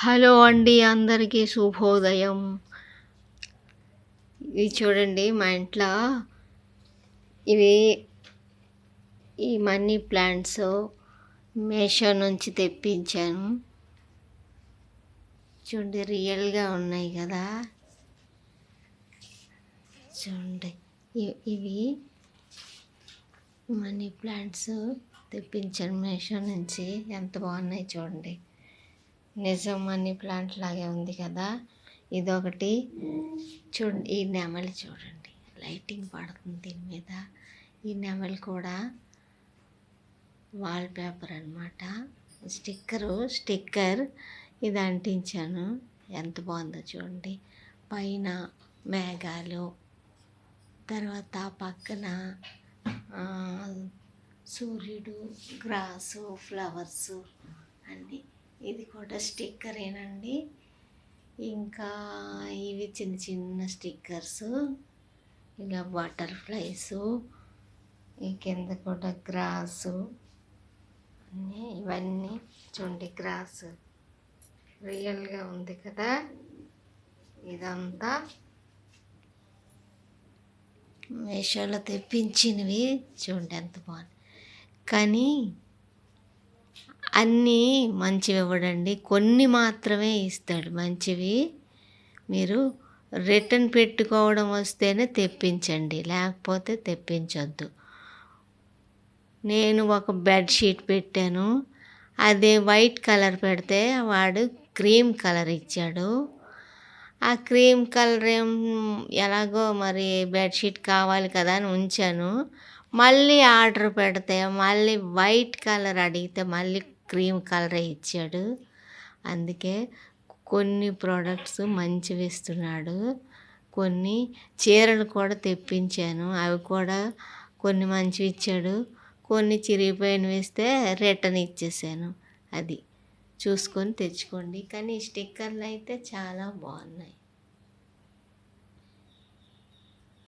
Hello అండి, అందరికీ శుభోదయం. ఇవి చూడండి, మా ఇంట్లో ఇవి ఈ మనీ ప్లాంట్స్ మీషో నుంచి తెప్పించాను. చూడండి, రియల్గా ఉన్నాయి కదా. చూడండి, ఇవి మనీ ప్లాంట్స్ తెప్పించాను మీషో నుంచి. ఎంత బాగున్నాయి చూడండి. నిజం మనీ ప్లాంట్ లాగే ఉంది కదా. ఇదొకటి చూడండి, ఈ నెమలి చూడండి, లైటింగ్ పడుతుంది దీని మీద. ఈ నెమలి కూడా వాల్పేపర్ అనమాట. స్టిక్కర్ ఇది అంటించాను. ఎంత బాగుందో చూడండి. పైన మేఘాలు, తర్వాత పక్కన సూర్యుడు, గ్రాసు, ఫ్లవర్స్ అన్నీ. ఇది కూడా స్టిక్కరేనండి. ఇంకా ఇవి చిన్న చిన్న స్టిక్కర్స్, ఇలా బటర్ఫ్లైస్, ఈ కింద కూడా గ్రాసు అన్నీ. ఇవన్నీ చూడండి, గ్రాస్ రియల్గా ఉంది కదా. ఇదంతా మీషోలో తెప్పించినవి. చూడండి ఎంత బాగుంది. కానీ అన్నీ మంచివి ఇవ్వడండి, కొన్ని మాత్రమే ఇస్తాడు మంచివి. మీరు రిటర్న్ పెట్టుకోవడం వస్తేనే తెప్పించండి, లేకపోతే తెప్పించొద్దు. నేను ఒక బెడ్షీట్ పెట్టాను, అదే వైట్ కలర్ పెడితే వాడు క్రీమ్ కలర్ ఇచ్చాడు. ఆ క్రీమ్ కలర్ ఎలాగో మరి బెడ్షీట్ కావాలి కదా అని ఉంచాను. మళ్ళీ ఆర్డర్ పెడితే మళ్ళీ వైట్ కలర్ అడిగితే మళ్ళీ క్రీమ్ కలరే ఇచ్చాడు. అందుకే కొన్ని ప్రోడక్ట్స్ మంచివి ఇస్తున్నాడు. కొన్ని చీరలు కూడా తెప్పించాను, అవి కూడా కొన్ని మంచివి ఇచ్చాడు. కొన్ని చిరిగిపోయినవి ఇస్తే రిటర్న్ ఇచ్చేసాను. అది చూసుకొని తెచ్చుకోండి. కానీ ఈ స్టిక్కర్లు అయితే చాలా బాగున్నాయి.